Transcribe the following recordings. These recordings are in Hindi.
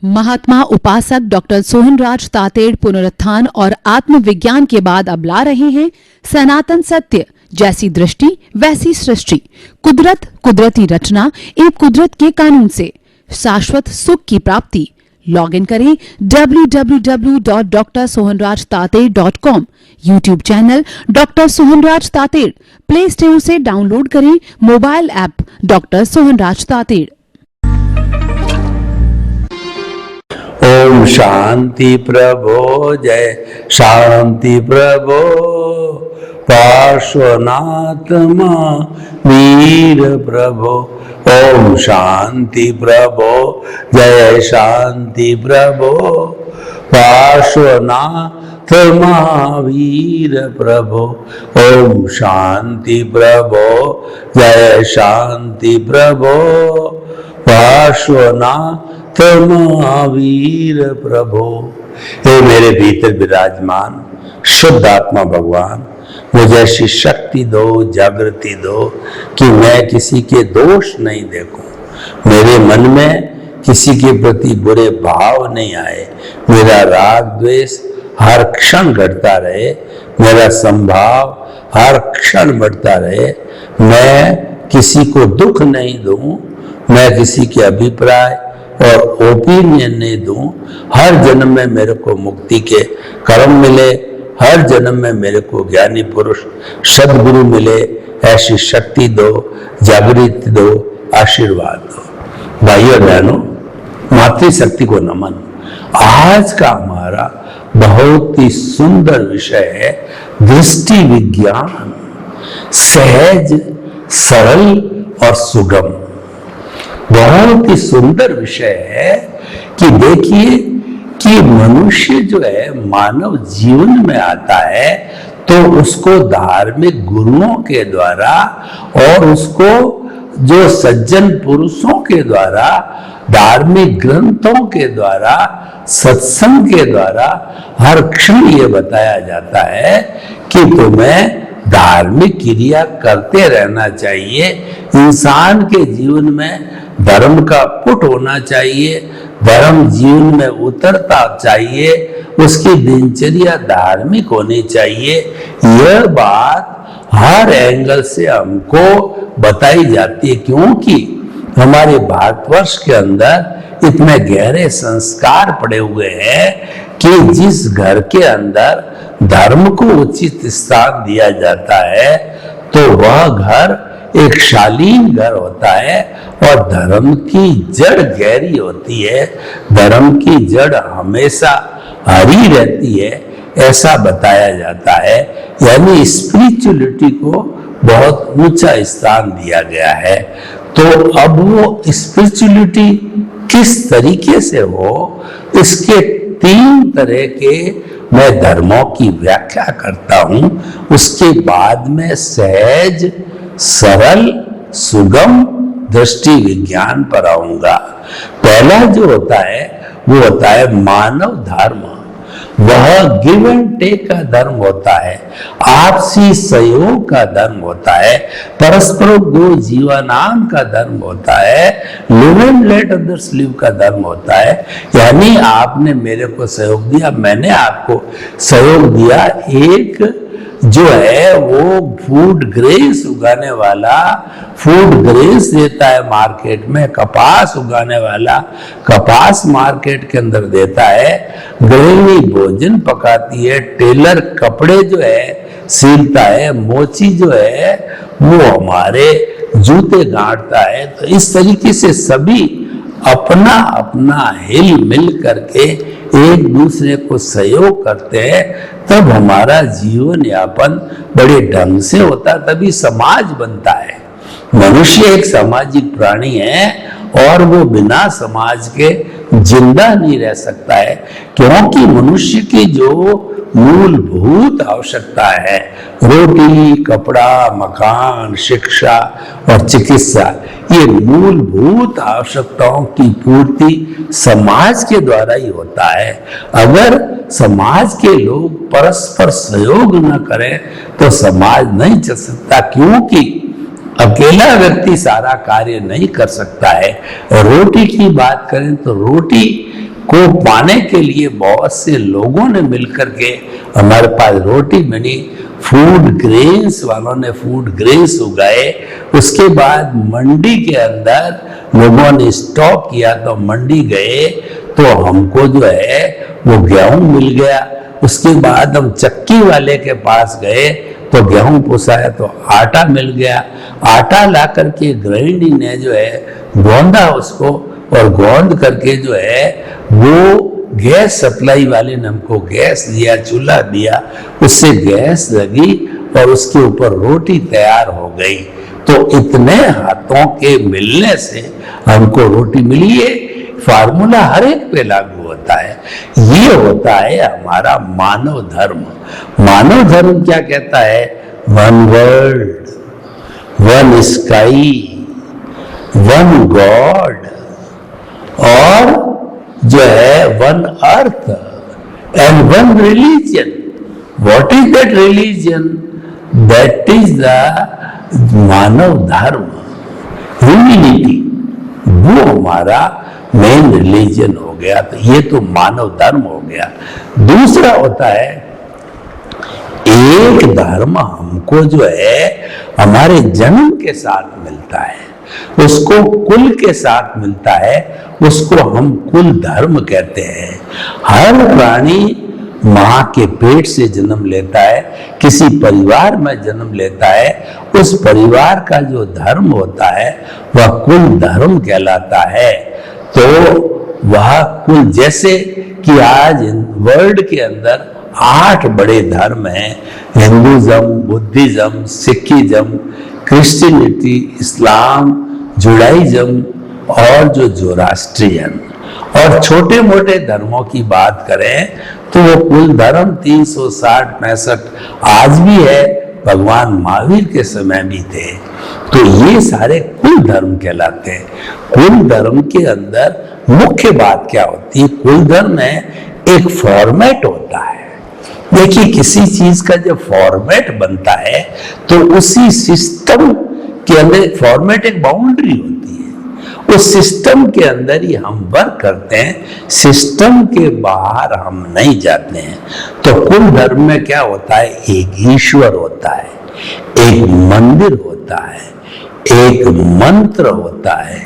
महात्मा उपासक डॉक्टर सोहनराज तातेड़ पुनरुत्थान और आत्मविज्ञान के बाद अब ला रहे हैं सनातन सत्य, जैसी दृष्टि वैसी सृष्टि, कुदरत, कुदरती रचना एवं कुदरत के कानून से शाश्वत सुख की प्राप्ति। लॉगिन करें www.drsohanrajtated.com, YouTube channel doctor Sohanraj Tated, play store से डाउनलोड करें mobile app doctor Sohanraj Tated. ओम शांति प्रभो, जय शांति प्रभो, पार्श्वनाथ वीर प्रभो। ओम शांति प्रभो, जय शांति प्रभो, पार्श्वनाथ महावीर प्रभो। ओम शांति प्रभो, जय शांति प्रभो, पार्श्वनाथ महावीर प्रभो। हे मेरे भीतर विराजमान शुद्ध आत्मा भगवान, मुझे ऐसी शक्ति दो, जागृति दो कि मैं किसी के दोष नहीं देखूं, मेरे मन में किसी के प्रति बुरे भाव नहीं आए, मेरा राग द्वेष हर क्षण घटता रहे, मेरा संभाव हर क्षण बढ़ता रहे, मैं किसी को दुख नहीं दूं, मैं किसी के अभिप्राय और ओपिनियन नहीं दूं। हर जन्म में मेरे को मुक्ति के कर्म मिले, हर जन्म में मेरे को ज्ञानी पुरुष सद्गुरु मिले, ऐसी शक्ति दो, जागृति दो, आशीर्वाद दो। भाइयों बहनों, मातृशक्ति को नमन। आज का हमारा बहुत ही सुंदर विषय है दृष्टि विज्ञान, सहज, सरल और सुगम। बहुत ही सुंदर विषय है कि देखिए कि मनुष्य जो है मानव जीवन में आता है तो उसको धार्मिक गुरुओं के द्वारा और उसको जो सज्जन पुरुषों के द्वारा, धार्मिक ग्रंथों के द्वारा, सत्संग के द्वारा हर क्षण ये बताया जाता है कि तुम्हें धार्मिक क्रिया करते रहना चाहिए। इंसान के जीवन में धर्म का पुट होना चाहिए, धर्म जीवन में उतरता चाहिए, उसकी दिनचर्या धार्मिक होनी चाहिए। यह बात हर एंगल से हमको बताई जाती है, क्योंकि हमारे भारतवर्ष के अंदर इतने गहरे संस्कार पड़े हुए हैं कि जिस घर के अंदर धर्म को उचित स्थान दिया जाता है तो वह घर एक शालीन घर होता है और धर्म की जड़ गहरी होती है, धर्म की जड़ हमेशा हरी रहती है, ऐसा बताया जाता है। यानी स्पिरिचुअलिटी को बहुत ऊंचा स्थान दिया गया है। तो अब वो स्पिरिचुअलिटी किस तरीके से हो, इसके 3 तरह के मैं धर्मों की व्याख्या करता हूं, उसके बाद में सहज, सरल, सुगम दृष्टि विज्ञान पर आऊंगा। पहला जो होता है वो होता है मानव धर्म। वह गिव एंड टेक का धर्म होता है, आपसी सहयोग का धर्म होता है, परस्पर गो जीवनाम का धर्म होता है, live and let others live का धर्म होता है। यानी आपने मेरे को सहयोग दिया, मैंने आपको सहयोग दिया। एक जो है वो फूड ग्रेस उगाने वाला फूड ग्रेस देता है मार्केट में, कपास उगाने वाला कपास मार्केट के अंदर देता है, गृहिणी भोजन पकाती है, टेलर कपड़े जो है सीलता है, मोची जो है वो हमारे जूते गांठता है। तो इस तरीके से सभी अपना अपना हिल मिल करके एक दूसरे को सहयोग करते हैं, तब हमारा जीवन यापन बड़े ढंग से होता, तभी समाज बनता है। मनुष्य एक सामाजिक प्राणी है और वो बिना समाज के जिंदा नहीं रह सकता है, क्योंकि मनुष्य की जो मूलभूत आवश्यकता है, रोटी, कपड़ा, मकान, शिक्षा और चिकित्सा, ये मूलभूत आवश्यकताओं की पूर्ति समाज के द्वारा ही होता है। अगर समाज के लोग परस्पर सहयोग न करें तो समाज नहीं चल सकता, क्योंकि अकेला व्यक्ति सारा कार्य नहीं कर सकता है। रोटी की बात करें तो रोटी को पाने के लिए बहुत से लोगों ने मिलकर के हमारे पास रोटी बनी। फूड ग्रेन्स वालों ने फूड ग्रेन्स उगाए, उसके बाद मंडी के अंदर लोगों ने स्टॉक किया, तो मंडी गए तो हमको जो है वो गेहूं मिल गया। उसके बाद हम चक्की वाले के पास गए तो गेहूं पुसाया तो आटा मिल गया। आटा ला करके गृहिणी ने जो है गोंदा उसको, और गोंद करके जो है वो गैस सप्लाई वाले ने हमको गैस दिया, चूल्हा दिया, उससे गैस लगी और उसके ऊपर रोटी तैयार हो गई। तो इतने हाथों के मिलने से हमको रोटी मिली है। फार्मूला हर एक पे लागू होता है। ये होता है हमारा मानव धर्म। मानव धर्म क्या कहता है? One world, one sky, one god, और जो है one earth and one religion. What is that religion? That is the मानव धर्म, ह्यूमैनिटी। वो हमारा मेन रिलीजन हो गया। तो ये तो मानव धर्म हो गया। दूसरा होता है एक धर्म हमको जो है हमारे जन्म के साथ मिलता है, उसको कुल के साथ मिलता है, उसको हम कुल धर्म कहते हैं। हर प्राणी मां के पेट से जन्म लेता है, किसी परिवार में जन्म लेता है, उस परिवार का जो धर्म होता है वह कुल धर्म कहलाता है। तो वह कुल, जैसे कि आज वर्ल्ड के अंदर 8 बड़े धर्म हैं, हिंदुज्म, बुद्धिज्म, सिखिज्म, क्रिश्चियनिटी, इस्लाम, जुडाइज्म और जो जोरास्ट्रियन। और छोटे मोटे धर्मों की बात करें तो वो कुल धर्म 360-65 आज भी है, भगवान महावीर के समय भी थे। तो ये सारे कुल धर्म कहलाते हैं। कुल धर्म के अंदर मुख्य बात क्या होती है? कुल धर्म में एक फॉर्मेट होता है। देखिए, किसी चीज का जब फॉर्मेट बनता है तो उसी सिस्टम के अंदर फॉर्मेट, एक बाउंड्री होती है, उस सिस्टम के अंदर ही हम वर्क करते हैं, सिस्टम के बाहर हम नहीं जाते हैं। तो कुल धर्म में क्या होता है? एक ईश्वर होता है, एक मंदिर होता है, एक मंत्र होता है,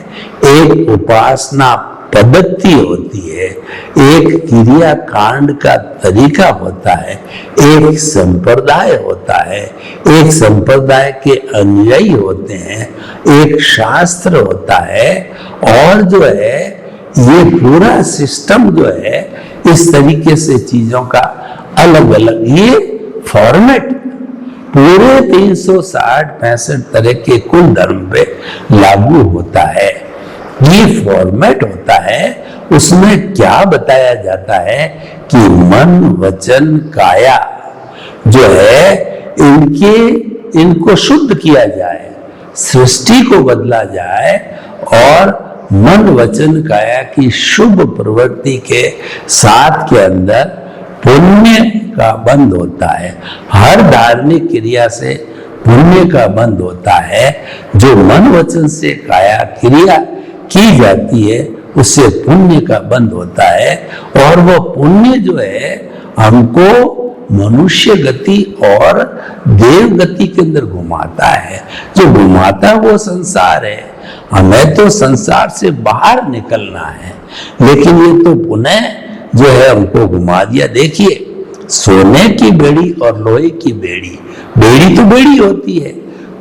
एक उपासना पद्धति होती है, एक क्रिया कांड का तरीका होता है, एक संप्रदाय होता है, एक संप्रदाय के अनुयायी होते हैं, एक शास्त्र होता है, और जो है ये पूरा सिस्टम जो है इस तरीके से चीजों का अलग अलग ये फॉर्मेट पूरे 360-65 तरह के कुल धर्म पे लागू होता है। ये फॉर्मेट होता है, उसमें क्या बताया जाता है कि मन, वचन, काया जो है इनको शुद्ध किया जाए, सृष्टि को बदला जाए, और मन, वचन, काया की शुभ प्रवृत्ति के साथ के अंदर पुण्य का बंध होता है। हर धार्मिक क्रिया से पुण्य का बंध होता है। जो मन, वचन से काया क्रिया की जाती है उससे पुण्य का बंध होता है, और वो पुण्य जो है हमको मनुष्य गति और देव गति के अंदर घुमाता है। जो घुमाता है वो संसार है। हमें तो संसार से बाहर निकलना है, लेकिन ये तो पुनः जो है हमको घुमा दिया। देखिए, सोने की बेड़ी और लोहे की बेड़ी, बेड़ी तो बेड़ी होती है।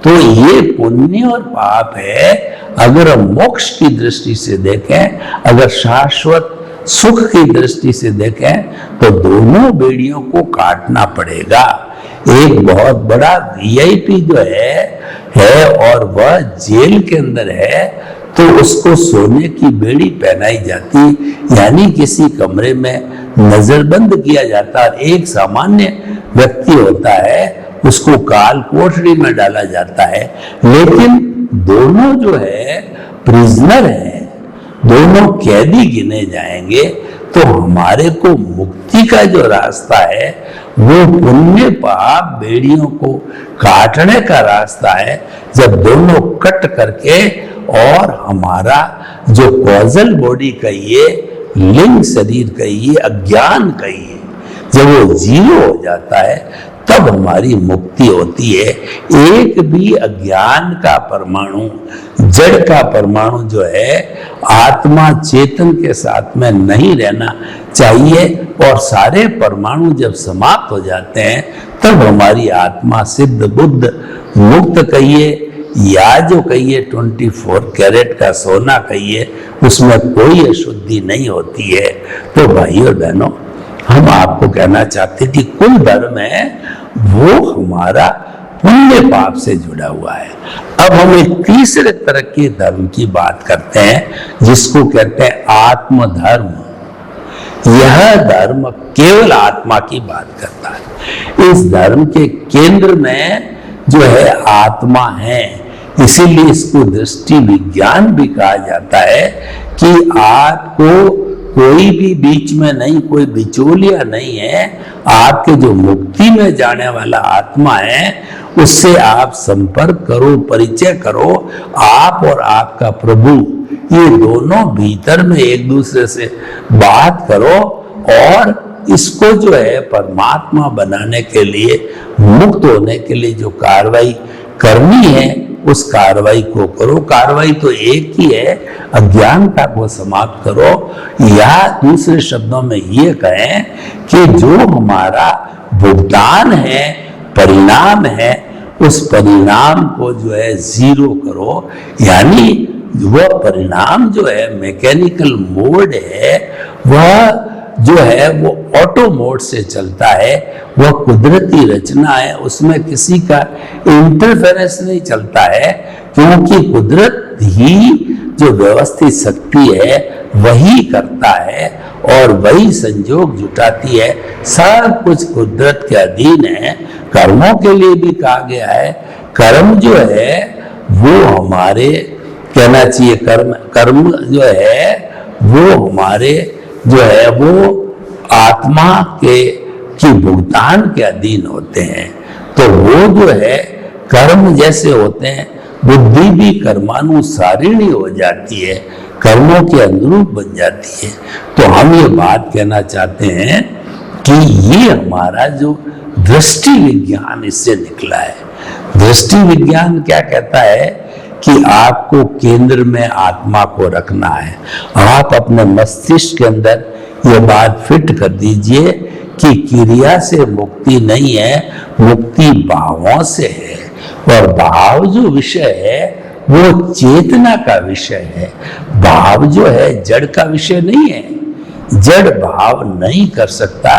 तो ये पुण्य और पाप है। अगर हम मोक्ष की दृष्टि से देखें, अगर शाश्वत सुख की दृष्टि से देखें, तो दोनों बेड़ियों को काटना पड़ेगा। एक बहुत बड़ा वीआईपी जो है और वह जेल के अंदर है, तो उसको सोने की बेड़ी पहनाई जाती, यानी किसी कमरे में नजरबंद किया जाता। एक सामान्य व्यक्ति होता है, उसको काल कोठरी में डाला जाता है। लेकिन दोनों जो है प्रिजनर है, दोनों कैदी गिने जाएंगे। तो हमारे को मुक्ति का जो रास्ता है वो पुण्य पाप बेड़ियों को काटने का रास्ता है। जब दोनों कट करके और हमारा जो कॉजल बॉडी कहिए लिंग शरीर कहिए, अज्ञान कहिए, जब वो जीरो हो जाता है तब हमारी मुक्ति होती है। एक भी अज्ञान का परमाणु, जड़ का परमाणु जो है आत्मा चेतन के साथ में नहीं रहना चाहिए, और सारे परमाणु जब समाप्त हो जाते हैं तब हमारी आत्मा सिद्ध बुद्ध मुक्त कहिए, या जो कहिए 24 कैरेट का सोना कहिए, उसमें कोई अशुद्धि नहीं होती है। तो भाइयों और बहनों, हम आपको कहना चाहते कि कुल धर्म है वो हमारा पुण्य पाप से जुड़ा हुआ है। अब हम एक तीसरे तरह के धर्म की बात करते हैं जिसको कहते हैं आत्मधर्म। यह धर्म केवल आत्मा की बात करता है। इस धर्म के केंद्र में जो है आत्मा है, इसीलिए इसको दृष्टि विज्ञान भी कहा जाता है कि आपको कोई भी बीच में नहीं, कोई बिचौलिया नहीं है। आपके जो मुक्ति में जाने वाला आत्मा है उससे आप संपर्क करो, परिचय करो। आप और आपका प्रभु ये दोनों भीतर में एक दूसरे से बात करो, और इसको जो है परमात्मा बनाने के लिए, मुक्त होने के लिए जो कार्रवाई करनी है उस कार्रवाई को करो। कार्रवाई तो एक ही है, अज्ञानता को समाप्त करो, या दूसरे शब्दों में ये कहें कि जो हमारा भुगतान है, परिणाम है, उस परिणाम को जो है जीरो करो। यानी वह परिणाम जो है मैकेनिकल मोड है, वह जो है वो ऑटो मोड से चलता है, वह कुदरती रचना है, उसमें किसी का इंटरफेरेंस नहीं चलता है, क्योंकि कुदरत ही जो व्यवस्थित शक्ति है वही करता है और वही संजोग जुटाती है। सब कुछ कुदरत के अधीन है। कर्मों के लिए भी कहा गया है, कर्म जो है वो हमारे, कहना चाहिए कर्म जो है वो हमारे जो है वो आत्मा के की भुगतान के अधीन होते हैं। तो वो जो है कर्म जैसे होते हैं, बुद्धि भी कर्मानुसारिणी हो जाती है, कर्मों के अनुरूप बन जाती है। तो हम ये बात कहना चाहते हैं कि ये हमारा जो दृष्टि विज्ञान इससे निकला है। दृष्टि विज्ञान क्या कहता है कि आपको केंद्र में आत्मा को रखना है। आप अपने मस्तिष्क के अंदर ये बात फिट कर दीजिए कि क्रिया से मुक्ति नहीं है, मुक्ति भावों से है, और भाव जो विषय है वो चेतना का विषय है। भाव जो है जड़ का विषय नहीं है। जड़ भाव नहीं कर सकता,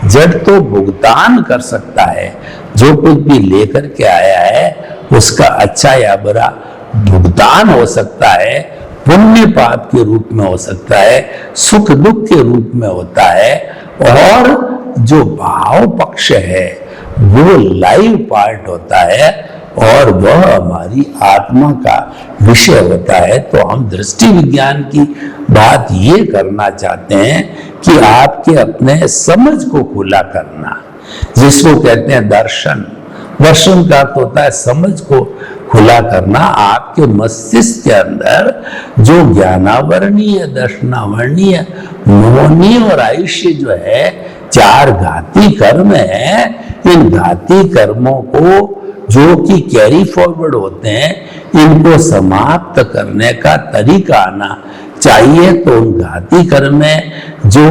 जड़ तो भुगतान कर सकता है। जो कुछ भी लेकर के आया है उसका अच्छा या बुरा भुगतान हो सकता है, पुण्य पाप के रूप में हो सकता है, सुख दुख के रूप में होता है, और जो भाव पक्ष है वो लाइव पार्ट होता है और वह हमारी आत्मा का विषय होता है। तो हम दृष्टि विज्ञान की बात ये करना चाहते हैं कि आपके अपने समझ को खुला करना, जिसको कहते हैं दर्शन। दर्शन का अर्थ होता है समझ को खुला करना। आपके मस्तिष्क के अंदर जो ज्ञानावरणीय, दर्शनावरणीय, मोहनीय और आयुष्य जो है, चार घाती कर्म है, इन घाती कर्मों को जो कि कैरी फॉरवर्ड होते हैं, इनको समाप्त करने का तरीका आना चाहिए। तो उन घाती कर्म में जो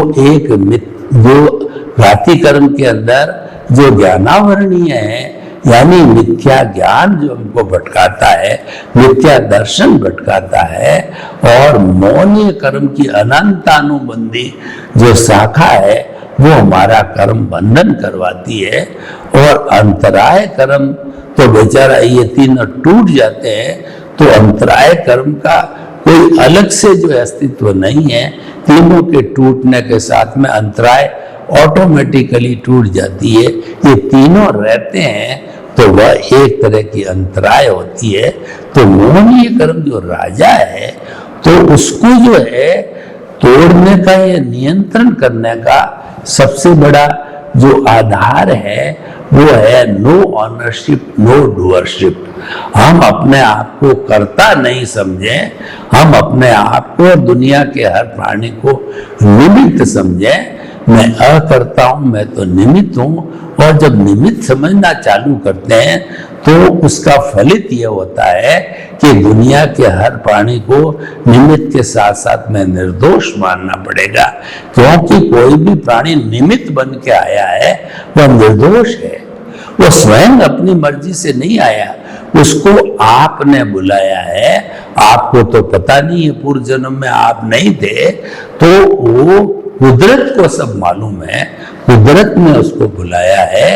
घाती कर्म के अंदर जो ज्ञानावरणीय है, यानी मिथ्या ज्ञान जो हमको भटकाता है, मिथ्या दर्शन भटकाता है, और मौनीय कर्म की अनंतानुबंधी जो शाखा है वो हमारा कर्म बंधन करवाती है। और अंतराय कर्म तो बेचारा ये तीनों टूट जाते हैं, तो अंतराय कर्म का कोई अलग से जो अस्तित्व नहीं है। तीनों के टूटने के साथ में अंतराय ऑटोमेटिकली टूट जाती है। ये तीनों रहते हैं तो वह एक तरह की अंतराय होती है। तो मोहनीय कर्म जो राजा है, तो उसको जो है तोड़ने का या नियंत्रण करने का सबसे बड़ा जो आधार है वो है नो ऑनरशिप नो डूअरशिप। हम अपने आप को कर्ता नहीं समझें, हम अपने आप को दुनिया के हर प्राणी को निमित्त समझें। मैं अकर्ता हूं, मैं तो निमित्त हूं। और जब निमित्त समझना चालू करते हैं तो उसका फलित यह होता है कि दुनिया के हर प्राणी को निमित्त के साथ साथ में निर्दोष मानना पड़ेगा, क्योंकि कोई भी प्राणी निमित्त बन के आया है वह निर्दोष है। वो स्वयं अपनी मर्जी से नहीं आया, उसको आपने बुलाया है। आपको तो पता नहीं है, पूर्व जन्म में आप नहीं थे, तो वो कुदरत को सब मालूम है। कुदरत ने उसको बुलाया है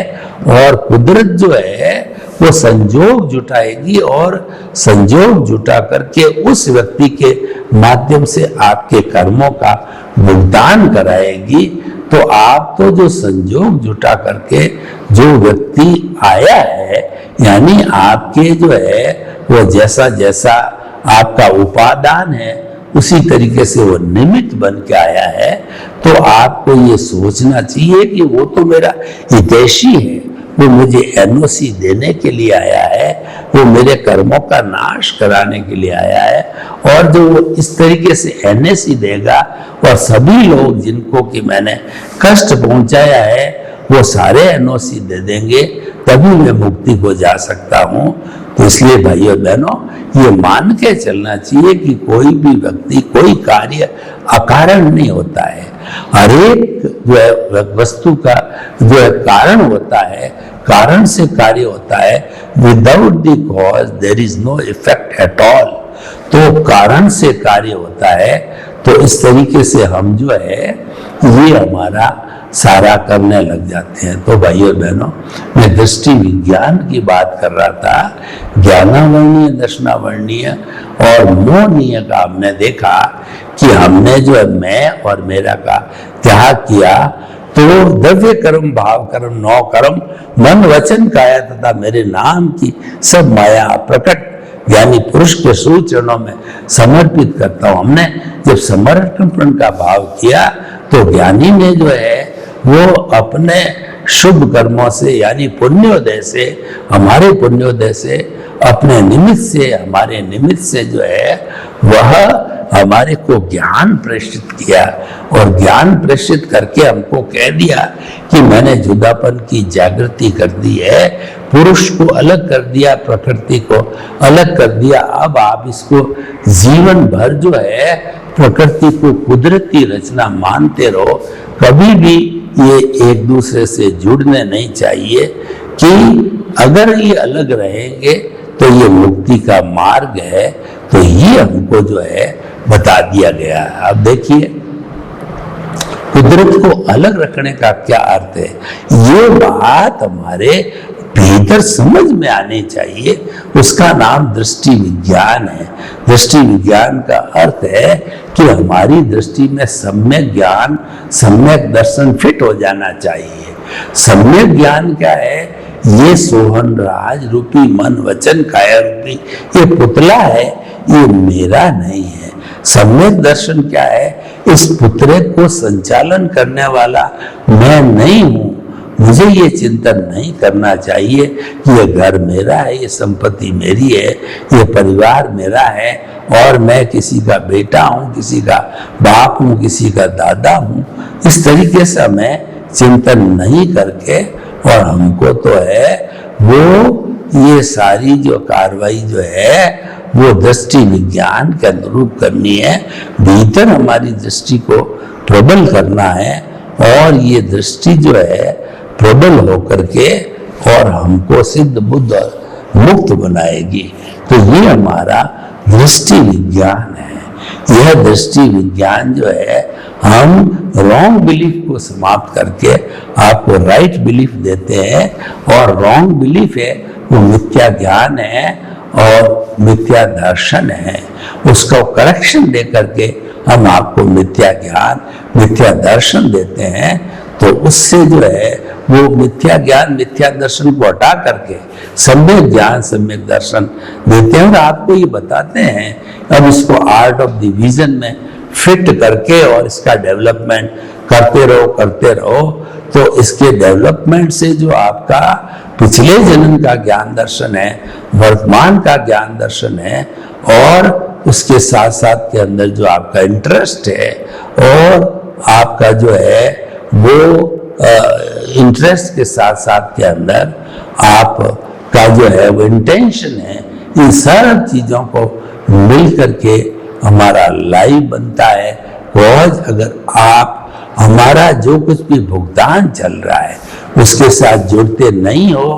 और कुदरत जो है वो संजोग जुटाएगी और संजोग जुटा करके उस व्यक्ति के माध्यम से आपके कर्मों का भुगतान कराएगी। तो आप तो जो संजोग जुटा करके जो व्यक्ति आया है, यानी आपके जो है वो जैसा जैसा आपका उपादान है उसी तरीके से वो निमित्त बन के आया है। तो आपको ये सोचना चाहिए कि वो तो मेरा हितैषी है, वो मुझे एनओसी देने के लिए आया है, वो मेरे कर्मों का नाश कराने के लिए आया है। और जो वो इस तरीके से एनओसी देगा और सभी लोग जिनको कि मैंने कष्ट पहुंचाया है वो सारे एनओसी दे देंगे, तभी मैं मुक्ति को जा सकता हूं। तो इसलिए भाइयों बहनों, ये मान के चलना चाहिए कि कोई भी व्यक्ति, कोई कार्य अकारण नहीं होता है। हर एक जो है वस्तु का जो है कारण होता है, कारण से कार्य होता है। Without the cause there is no effect at all. तो कारण से कार्य होता है। तो इस तरीके से हम जो है ये हमारा सारा करने लग जाते हैं। तो भाइयों बहनों, मैं दृष्टि विज्ञान की बात कर रहा था। ज्ञानावर्णीय, दर्शनावर्णीय और मोहनीय का हमने देखा कि हमने जो है मैं और मेरा का त्याग किया, तो द्रव्य कर्म, भाव कर्म, नौ कर्म, मन वचन काया तथा मेरे नाम की सब माया प्रकट ज्ञानी पुरुष के सूचरणों में समर्पित करता हूं। हमने जब समर्पण का भाव किया तो ज्ञानी ने जो है वो अपने शुभ कर्मों से, यानी पुण्योदय से, हमारे पुण्योदय से, अपने निमित्त से, हमारे निमित्त से जो है वह हमारे को ज्ञान प्रेषित किया। और ज्ञान प्रेषित करके हमको कह दिया कि मैंने जुदापन की जागृति कर दी है, पुरुष को अलग कर दिया, प्रकृति को अलग कर दिया। अब आप इसको जीवन भर जो है प्रकृति को कुदरती रचना मानते रहो। कभी भी ये एक दूसरे से जुड़ने नहीं चाहिए कि अगर ये अलग रहेंगे तो ये मुक्ति का मार्ग है। तो ये हमको जो है बता दिया गया है। अब देखिए, कुदरत को अलग रखने का क्या अर्थ है, ये बात हमारे भीतर समझ में आनी चाहिए। उसका नाम दृष्टि विज्ञान है। दृष्टि विज्ञान का अर्थ है कि हमारी दृष्टि में सम्यक ज्ञान, सम्यक दर्शन फिट हो जाना चाहिए। सम्यक ज्ञान क्या है? ये सोहन राज रूपी मन वचन काया रूपी ये पुतला है, ये मेरा नहीं है। सम्यक दर्शन क्या है? इस पुतले को संचालन करने वाला मैं नहीं हूं। मुझे ये चिंतन नहीं करना चाहिए कि ये घर मेरा है, ये संपत्ति मेरी है, ये परिवार मेरा है और मैं किसी का बेटा हूँ, किसी का बाप हूँ, किसी का दादा हूँ। इस तरीके से मैं चिंतन नहीं करके, और हमको तो है वो ये सारी जो कार्रवाई जो है वो दृष्टि विज्ञान के अनुरूप करनी है। भीतर हमारी दृष्टि को प्रबल करना है और ये दृष्टि जो है प्रबल होकर के और हमको सिद्ध बुद्ध मुक्त बनाएगी। तो ये हमारा दृष्टि विज्ञान है। यह दृष्टि विज्ञान जो है हम रॉन्ग बिलीफ को समाप्त करके आपको राइट बिलीफ देते हैं। और रॉन्ग बिलीफ है वो मिथ्या ज्ञान है और मिथ्या दर्शन है। उसका करेक्शन दे करके हम आपको मिथ्या ज्ञान, मिथ्या दर्शन देते हैं। तो उससे जो है वो मिथ्या ज्ञान, मिथ्या दर्शन को हटा करके सम्यक ज्ञान, सम्यक दर्शन देते हैं और आपको ये बताते हैं। अब इसको आर्ट ऑफ द विजन में फिट करके और इसका डेवलपमेंट करते रहो तो इसके डेवलपमेंट से जो आपका पिछले जन्म का ज्ञान दर्शन है, वर्तमान का ज्ञान दर्शन है, और उसके साथ साथ के अंदर जो आपका इंटरेस्ट है और आपका जो है वो इंटरेस्ट के साथ साथ के अंदर आपका जो है वो इंटेंशन है, इन सब चीजों को मिल करके हमारा लाइफ बनता है। रोज अगर आप हमारा जो कुछ भी भुगतान चल रहा है उसके साथ जुड़ते नहीं हो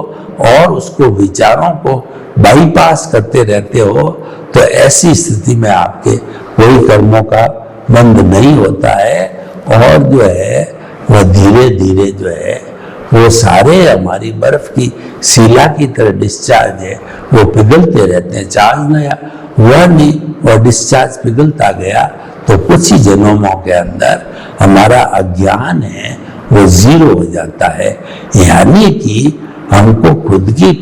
और उसको विचारों को बाईपास करते रहते हो, तो ऐसी स्थिति में आपके कोई कर्मों का बंध नहीं होता है, और जो है वह धीरे धीरे जो है वो सारे हमारी बर्फ की शिला की तरह डिस्चार्ज है, वो पिघलते रहते हैं। चार्ज नया हुआ नहीं और डिस्चार्ज पिघलता गया, तो कुछ ही जन्मों के अंदर हमारा अज्ञान है वो जीरो हो जाता है। यानी कि हमको खुद की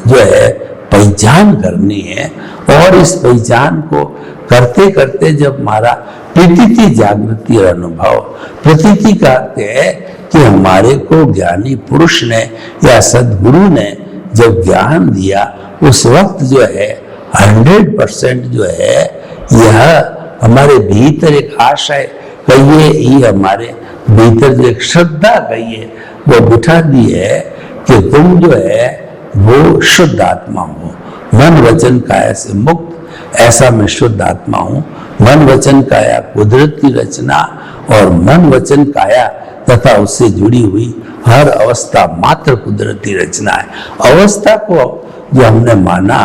जो है पहचान करनी है, और इस पहचान को करते करते जब हमारा प्रतीति जागृति और अनुभव, प्रतीति कहते हैं कि हमारे को ज्ञानी पुरुष ने या सदगुरु ने जब ज्ञान दिया, उस वक्त जो है 100% जो है यह हमारे भीतर एक आशय कहिए, ये हमारे भीतर जो एक श्रद्धा कहिए वो बिठा दी है कि तुम जो है वो शुद्ध आत्मा हो, मन वचन काया से मुक्त, ऐसा मैं शुद्ध आत्मा हूँ। मन वचन काया कुदरत की रचना, और मन वचन काया तथा उससे जुड़ी हुई हर अवस्था मात्र कुदरती रचना है। अवस्था को जो हमने माना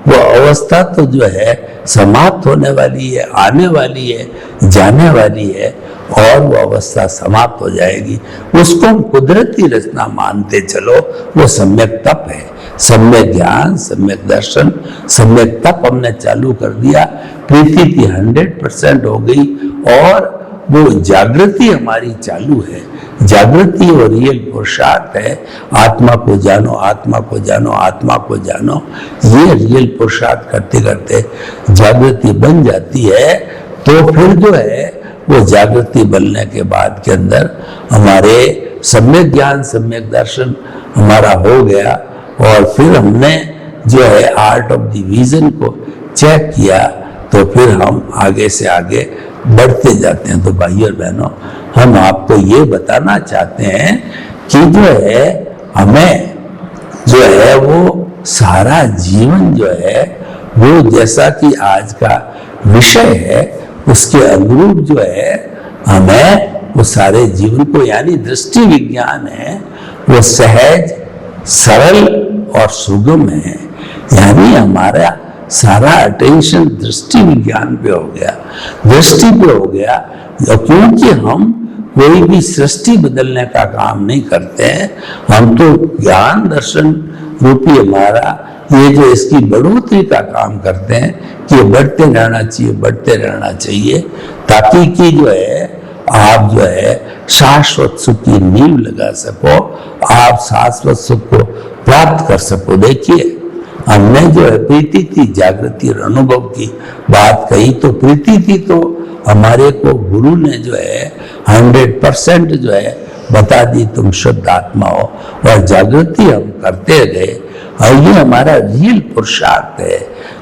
वो अवस्था तो जो है समाप्त होने वाली है, आने वाली है, जाने वाली है, और वो अवस्था समाप्त हो जाएगी। उसको हम कुदरती रचना मानते चलो, वो सम्यक तप है, सम्यक ज्ञान, सम्यक दर्शन, सम्यक तप हमने चालू कर दिया। प्रीति 100% हो गई, और वो जागृति हमारी चालू है। जागृति और रियल पुरुषार्थ है, आत्मा को जानो, आत्मा को जानो, आत्मा को जानो। ये रियल पुरुषार्थ करते करते जागृति बन जाती है, तो फिर जो है वो जागृति बनने के बाद के अंदर हमारे सम्यक ज्ञान, सम्यक दर्शन हमारा हो गया, और फिर हमने जो है आर्ट ऑफ द विजन को चेक किया, तो फिर हम आगे से आगे बढ़ते जाते हैं। तो भाइयों और बहनों, हम आपको ये बताना चाहते हैं कि जो है हमें जो है वो सारा जीवन जो है वो जैसा कि आज का विषय है उसके अनुरूप जो है हमें वो सारे जीवन को, यानी दृष्टि विज्ञान है वो सहज, सरल और सुगम है। यानी हमारा सारा अटेंशन दृष्टि विज्ञान पे हो गया, दृष्टि पे हो गया, क्योंकि हम कोई भी सृष्टि बदलने का काम नहीं करते हैं, हम तो ज्ञान दर्शन रूपी हमारा ये जो इसकी बढ़ोतरी का काम करते हैं कि ये बढ़ते रहना चाहिए, बढ़ते रहना चाहिए, ताकि कि जो है आप जो है शाश्वत सुख की नींव लगा सको, आप शाश्वत सुख को प्राप्त कर सको। देखिए, हमने जो है प्रीति थी, जागृति और अनुभव की बात कही, तो प्रीति थी तो हमारे को गुरु ने जो है 100% जो है बता दी तुम शुद्ध आत्मा हो, और जागृति हम करते गए, और ये हमारा रियल पुरुषार्थ है।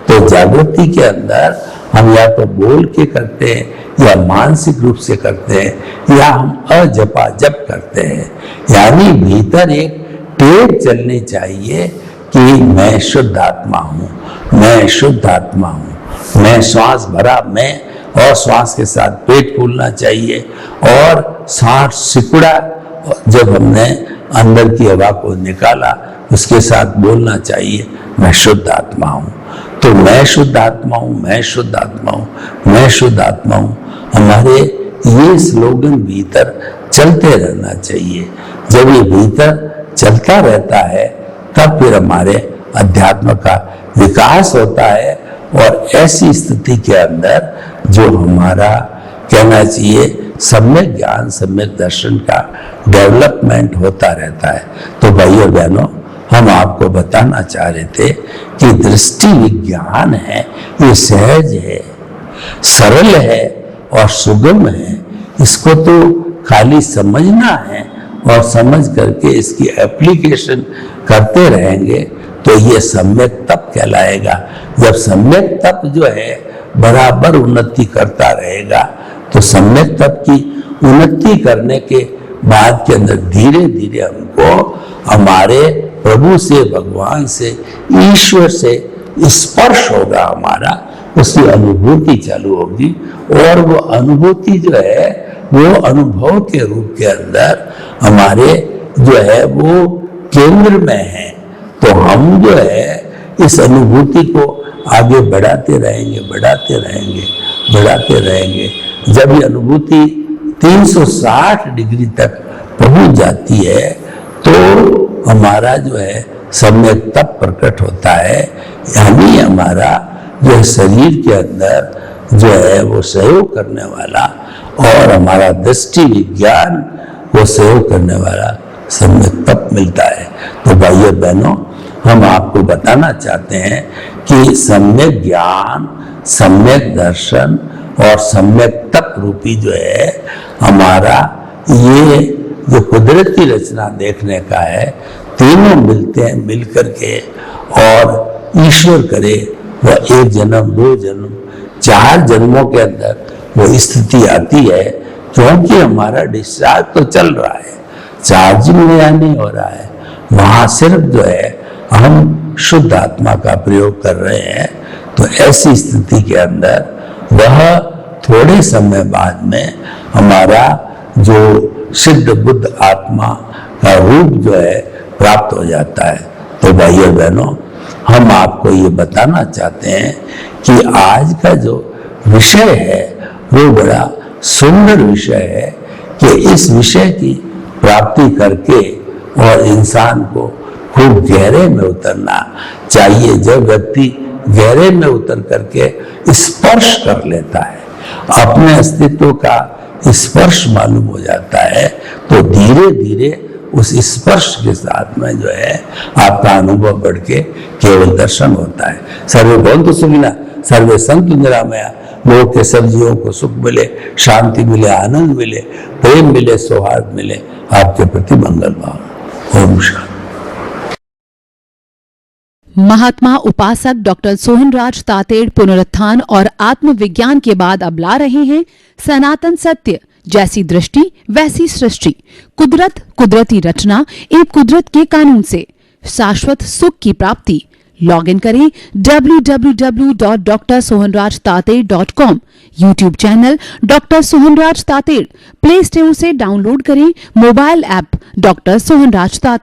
तो जागृति के अंदर हम या तो बोल के करते हैं या मानसिक रूप से करते हैं या हम अजपा जप करते हैं, यानी भीतर एक टेप चलनी चाहिए कि मैं शुद्ध आत्मा हूँ, मैं शुद्ध आत्मा हूँ, मैं श्वास भरा, मैं, और श्वास के साथ पेट फूलना चाहिए, और सांस सिकुड़ा जब हमने अंदर की हवा को निकाला उसके साथ बोलना चाहिए मैं शुद्ध आत्मा हूँ। तो मैं शुद्ध आत्मा हूँ, मैं शुद्ध आत्मा हूँ, मैं शुद्ध आत्मा हूँ, हमारे ये स्लोगन भीतर चलते रहना चाहिए। जब ये भीतर चलता रहता है तब फिर हमारे अध्यात्म का विकास होता है, और ऐसी स्थिति के अंदर जो हमारा कहना चाहिए सम्यक ज्ञान, सम्यक दर्शन का डेवलपमेंट होता रहता है। तो भाइयों और बहनों, हम आपको बताना चाह रहे थे कि दृष्टि विज्ञान है, ये सहज है, सरल है और सुगम है। इसको तो खाली समझना है और समझ करके इसकी एप्लीकेशन करते रहेंगे तो ये सम्यक तप कहलाएगा। जब सम्यक तप जो है बराबर उन्नति करता रहेगा तो सम्यक तप की उन्नति करने के बाद के अंदर धीरे धीरे हमको हमारे प्रभु से, भगवान से, ईश्वर से स्पर्श होगा, हमारा उसकी अनुभूति चालू होगी। और वो अनुभूति जो है वो अनुभव के रूप के अंदर हमारे जो है वो केंद्र में है। तो हम जो है इस अनुभूति को आगे बढ़ाते रहेंगे, बढ़ाते रहेंगे, बढ़ाते रहेंगे। जब ये अनुभूति 360 डिग्री तक पहुंच जाती है तो हमारा जो है सम्यक तप प्रकट होता है, यानी हमारा जो है शरीर के अंदर जो है वो सहयोग करने वाला और हमारा दृष्टि विज्ञान को सहयोग करने वाला सम्यक तप मिलता है। तो भाइयों बहनों, हम आपको बताना चाहते हैं कि सम्यक ज्ञान, सम्यक दर्शन और सम्यक तप रूपी जो है हमारा ये जो कुदरती रचना देखने का है, तीनों मिलते हैं, मिल करके और ईश्वर करे वह 1 जन्म, 2 जन्म, 4 जन्मों के अंदर वो स्थिति आती है। क्योंकि हमारा डिस्चार्ज तो चल रहा है, चार्जिंग नया नहीं हो रहा है, वहां सिर्फ जो है हम शुद्ध आत्मा का प्रयोग कर रहे हैं। तो ऐसी स्थिति के अंदर वह थोड़े समय बाद में हमारा जो सिद्ध बुद्ध आत्मा का रूप जो है प्राप्त हो जाता है। तो भाइयों बहनों, हम आपको ये बताना चाहते हैं कि आज का जो विषय है वो बड़ा सुंदर विषय है कि इस विषय की प्राप्ति करके और इंसान को खूब गहरे में उतरना चाहिए। जब व्यक्ति गहरे में उतर करके स्पर्श कर लेता है, अपने अस्तित्व का स्पर्श मालूम हो जाता है, तो धीरे धीरे उस स्पर्श के साथ में जो है आपका अनुभव बढ़ के केवल दर्शन होता है। सर्वे भवन्तु सुखिनः, सर्वे सन्तु निरामया, लोग के सब जीवों को सुख मिले, शांति मिले, आनंद मिले, प्रेम मिले, सौहार्द मिले, आपके प्रति मंगल भाव। ओम शांति। महात्मा उपासक डॉक्टर सोहनराज तातेड़ पुनरुत्थान और आत्मविज्ञान के बाद अब ला रहे हैं सनातन सत्य, जैसी दृष्टि वैसी सृष्टि, कुदरत, कुदरती रचना एवं कुदरत के कानून से शाश्वत सुख की प्राप्ति। लॉग इन करें www.drsohanrajtated.com, YouTube channel doctor Sohanraj Tated, play store से डाउनलोड करें mobile app doctor Sohanraj Tated.